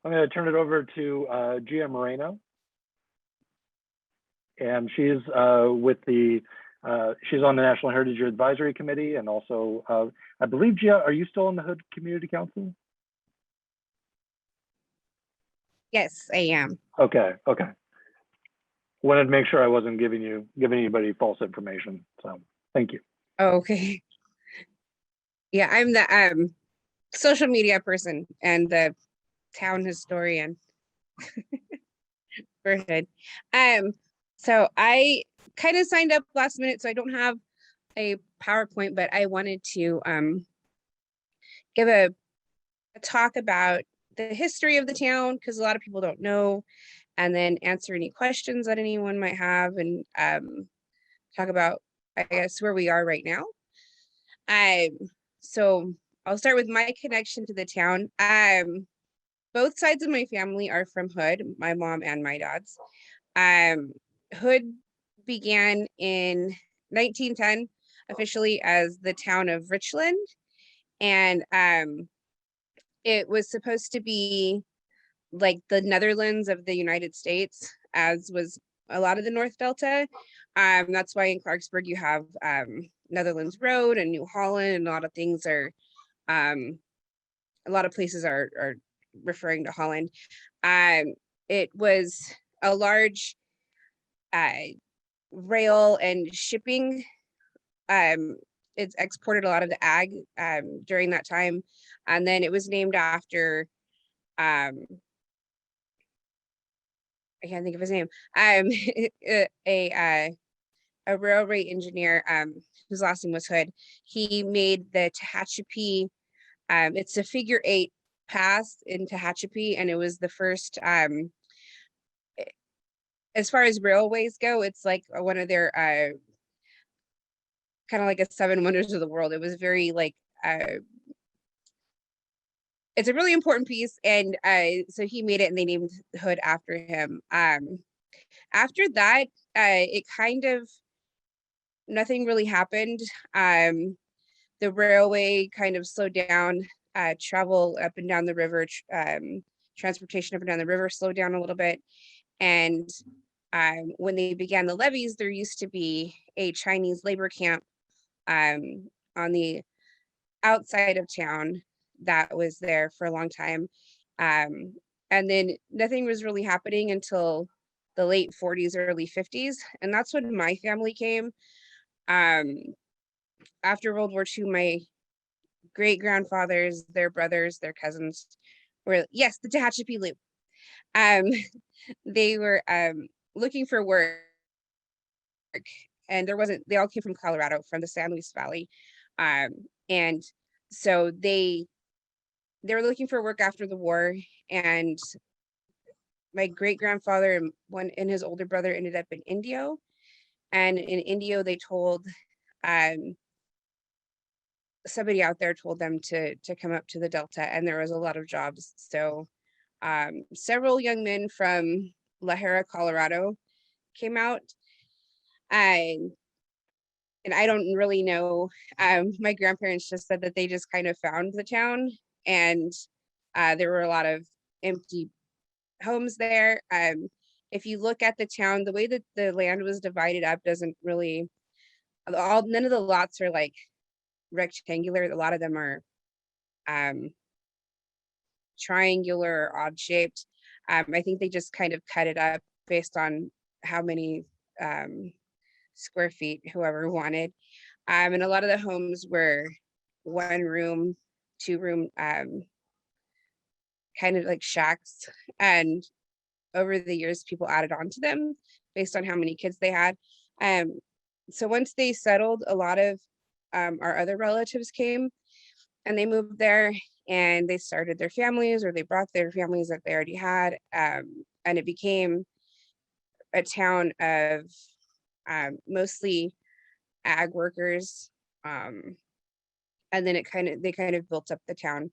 I'm going to turn it over to Gia Moreno. And she's with the, she's on the National Heritage Advisory Committee, and also, I believe, Gia, are you still on the Hood Community Council? Yes, I am. Okay, okay. Wanted to make sure I wasn't giving anybody false information. So thank you. Okay. Yeah, I'm the social media person and the town historian for Hood. So I kind of signed up last minute, so I don't have a PowerPoint, but I wanted to give a talk about the history of the town, because a lot of people don't know, and then answer any questions that anyone might have, and talk about, I guess, where we are right now. So I'll start with my connection to the town. Both sides of my family are from Hood, my mom and my dad's. Hood began in 1910 officially as the town of Richland, and it was supposed to be like the Netherlands of the United States, as was a lot of the North Delta. That's why in Clarksburg you have Netherlands Road and New Holland, and a lot of things are, a lot of places are referring to Holland. It was a large rail and shipping. It's exported a lot of the ag during that time, and then it was named after I can't think of his name. A railway engineer whose last name was Hood. He made the Tehachapi. It's a figure 8 pass in Tehachapi, and it was the first. As far as railways go, it's like one of their kind of like a 7 wonders of the world. It was very like it's a really important piece, and so he made it, and they named Hood after him. After that, it kind of nothing really happened. The railway kind of slowed down. Travel up and down the river, transportation up and down the river slowed down a little bit, and when they began the levees, there used to be a Chinese labor camp on the outside of town that was there for a long time. And then nothing was really happening until the late 40s, early 50s. And that's when my family came. After World War II, my great grandfathers, their brothers, their cousins were, yes, the Tehachapi Loop. They were looking for work, and there wasn't, they all came from Colorado, from the San Luis Valley. And so they were looking for work after the war, and my great grandfather and one and his older brother ended up in Indio. And in Indio, they told somebody out there told them to come up to the Delta, and there was a lot of jobs. So several young men from La Jera, Colorado came out. And I don't really know. My grandparents just said that they just kind of found the town, and there were a lot of empty homes there. If you look at the town, the way that the land was divided up doesn't really, none of the lots are like rectangular. A lot of them are triangular or odd shaped. I think they just kind of cut it up based on how many square feet whoever wanted. And a lot of the homes were 1 room, 2 room, kind of like shacks. And over the years, people added on to them based on how many kids they had. So once they settled, a lot of our other relatives came, and they moved there, and they started their families, or they brought their families that they already had. And it became a town of mostly ag workers. And then they kind of built up the town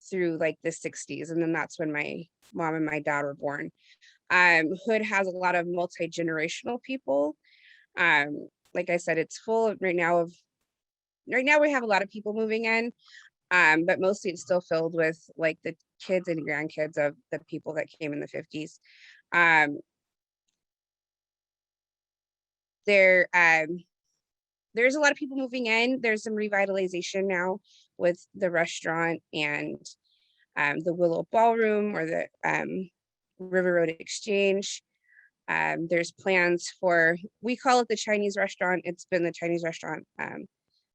through like the 60s. And then that's when my mom and my dad were born. Hood has a lot of multi-generational people. Like I said, it's full right now we have a lot of people moving in. But mostly it's still filled with like the kids and grandkids of the people that came in the 50s. There there's a lot of people moving in. There's some revitalization now with the restaurant and the Willow Ballroom or the River Road Exchange. There's plans for, we call it the Chinese restaurant. It's been the Chinese restaurant.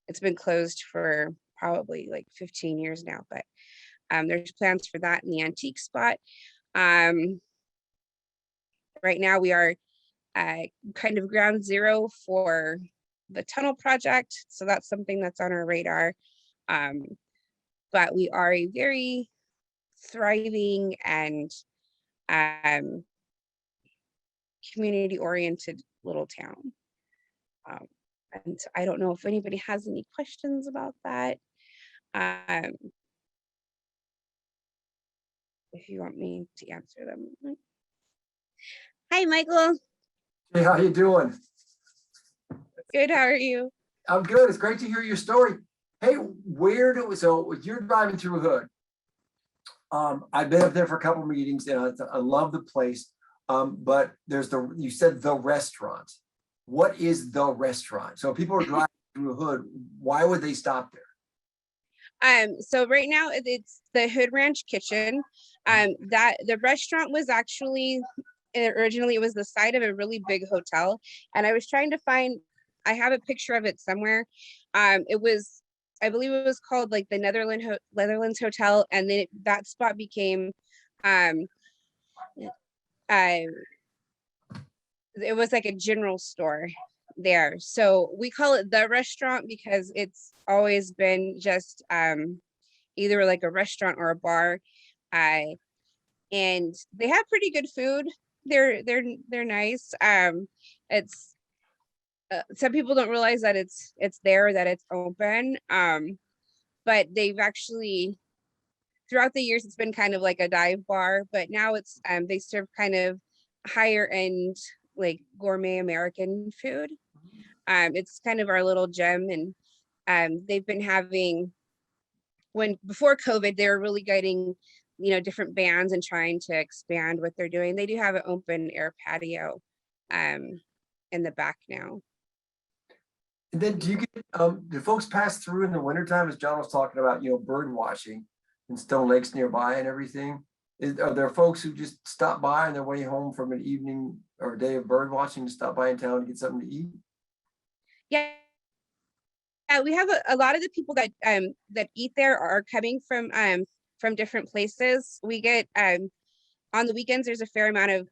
It's been closed for probably like 15 years now, but there's plans for that in the antique spot. Right now we are kind of ground zero for the tunnel project. So that's something that's on our radar. But we are a very thriving and community-oriented little town. And I don't know if anybody has any questions about that. If you want me to answer them. Hi, Michael. Hey, how you doing? Good, how are you? I'm good. It's great to hear your story. Hey, so you're driving through Hood. I've been up there for a couple of meetings and I love the place. But you said the restaurant. What is the restaurant? So if people are driving through Hood, why would they stop there? So right now it's the Hood Ranch Kitchen. That the restaurant was actually originally it was the side of a really big hotel, and I was trying to find. I have a picture of it somewhere. It was, I believe it was called like the Netherlands Hotel, and then that spot became, it was like a general store there. So we call it the restaurant because it's always been just either like a restaurant or a bar. And they have pretty good food. They're nice. It's some people don't realize that it's there, that it's open. But they've actually throughout the years it's been kind of like a dive bar, but now it's they serve kind of higher end like gourmet American food. It's kind of our little gem, and they've been having, when before COVID, they were really guiding, different bands and trying to expand what they're doing. They do have an open air patio in the back now. And then do folks pass through in the wintertime, as John was talking about, bird watching in Stone Lakes nearby and everything? Are there folks who just stop by on their way home from an evening or a day of bird watching to stop by in town to get something to eat? Yeah. We have a lot of the people that eat there are coming from different places. We get on the weekends there's a fair amount of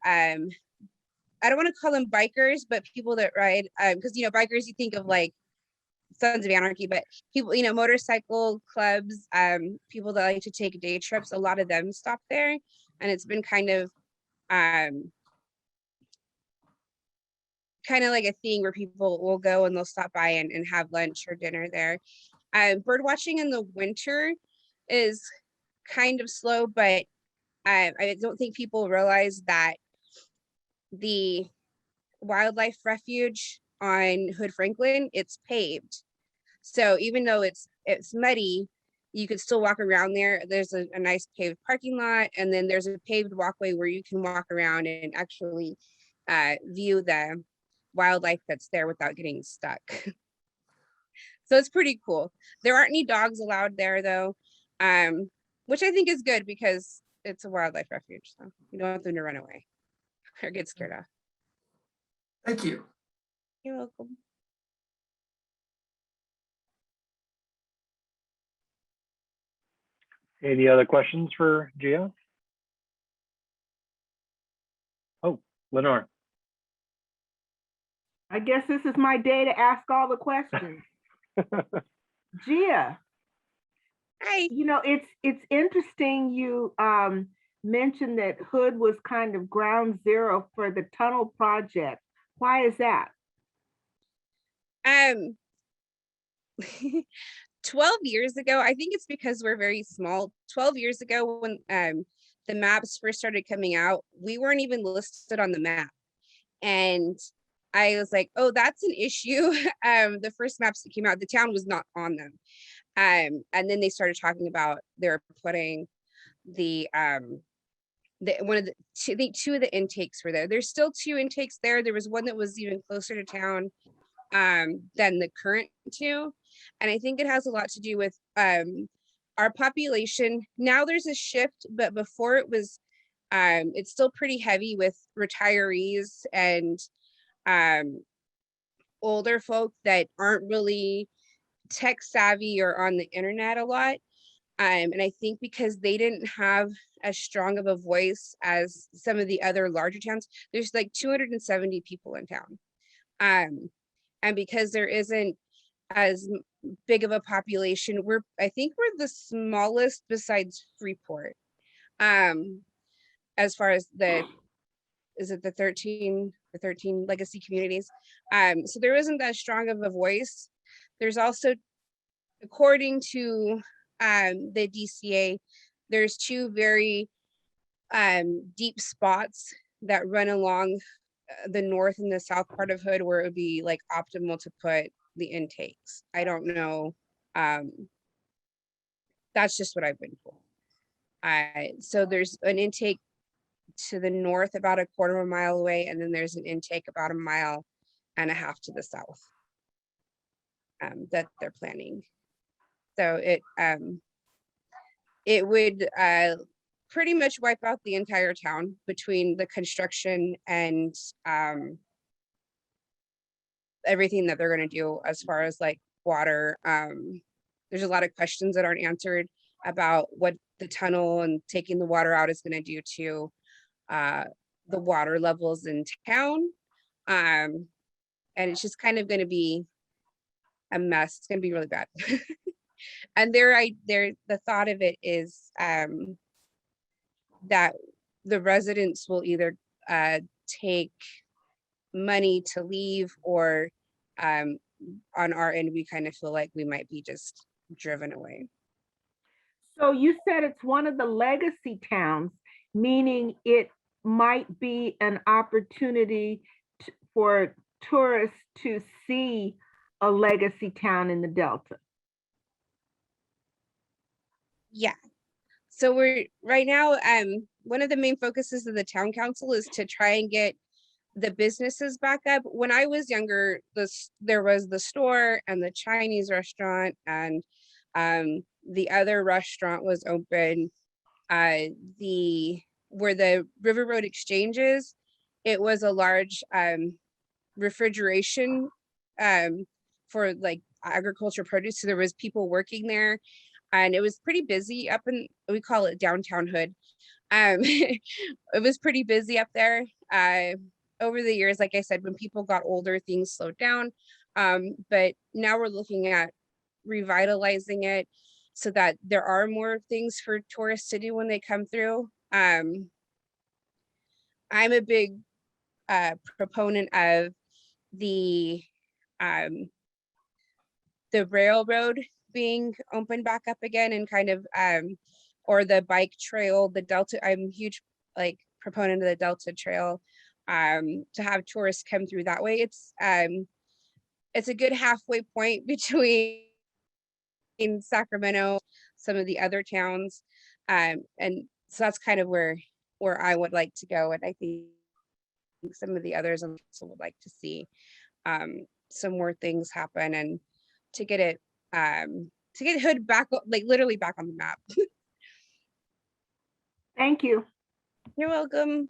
I don't want to call them bikers, but people that ride because bikers you think of like Sons of Anarchy, but people, motorcycle clubs, people that like to take day trips, a lot of them stop there, and it's been kind of like a thing where people will go and they'll stop by and have lunch or dinner there. Bird watching in the winter is kind of slow, but I don't think people realize that the wildlife refuge on Hood Franklin, it's paved. So even though it's muddy, you could still walk around there. There's a nice paved parking lot, and then there's a paved walkway where you can walk around and actually view the wildlife that's there without getting stuck. So it's pretty cool. There aren't any dogs allowed there though, which I think is good because it's a wildlife refuge, so you don't want them to run away or get scared off. Thank you. You're welcome. Any other questions for Gia? Oh, Lenore. I guess this is my day to ask all the questions. Gia. Hi. It's interesting you mentioned that Hood was kind of ground zero for the tunnel project. Why is that? 12 years ago, I think it's because we're very small. 12 years ago when the maps first started coming out, we weren't even listed on the map. And I was like, oh, that's an issue. The first maps that came out, the town was not on them. And then they started talking about they're putting the one of the two, I think two of the intakes were there. There's still two intakes there. There was one that was even closer to town than the current two. And I think it has a lot to do with our population. Now there's a shift, but before it was, it's still pretty heavy with retirees and older folk that aren't really tech savvy or on the internet a lot. And I think because they didn't have as strong of a voice as some of the other larger towns, there's like 270 people in town. And because there isn't as big of a population, I think we're the smallest besides Freeport. As far as is it the 13 legacy communities? So there isn't that strong of a voice. There's also, according to the DCA, there's two very deep spots that run along the north and the south part of Hood where it would be like optimal to put the intakes. I don't know. That's just what I've been told. So there's an intake to the north about a quarter of a mile away, and then there's an intake about 1.5 miles to the south that they're planning. So it would pretty much wipe out the entire town between the construction and everything that they're going to do as far as like water. There's a lot of questions that aren't answered about what the tunnel and taking the water out is going to do to the water levels in town. And it's just kind of going to be a mess. It's going to be really bad. And the thought of it is that the residents will either take money to leave, or on our end, we kind of feel like we might be just driven away. So you said it's one of the legacy towns, meaning it might be an opportunity for tourists to see a legacy town in the Delta. Yeah. So we're right now, one of the main focuses of the town council is to try and get the businesses back up. When I was younger, there was the store and the Chinese restaurant, and the other restaurant was open. Where the River Road Exchange is, it was a large refrigeration for like agriculture produce. So there was people working there, and it was pretty busy up in, we call it downtown Hood. It was pretty busy up there. Over the years, like I said, when people got older, things slowed down. But now we're looking at revitalizing it so that there are more things for tourists to do when they come through. I'm a big proponent of the railroad being opened back up again, and kind of or the bike trail, the Delta. I'm a huge like proponent of the Delta Trail, to have tourists come through that way. It's a good halfway point between Sacramento, some of the other towns, and so that's kind of where I would like to go, and I think some of the others also would like to see some more things happen, and to get Hood back, like literally back on the map. Thank you. You're welcome.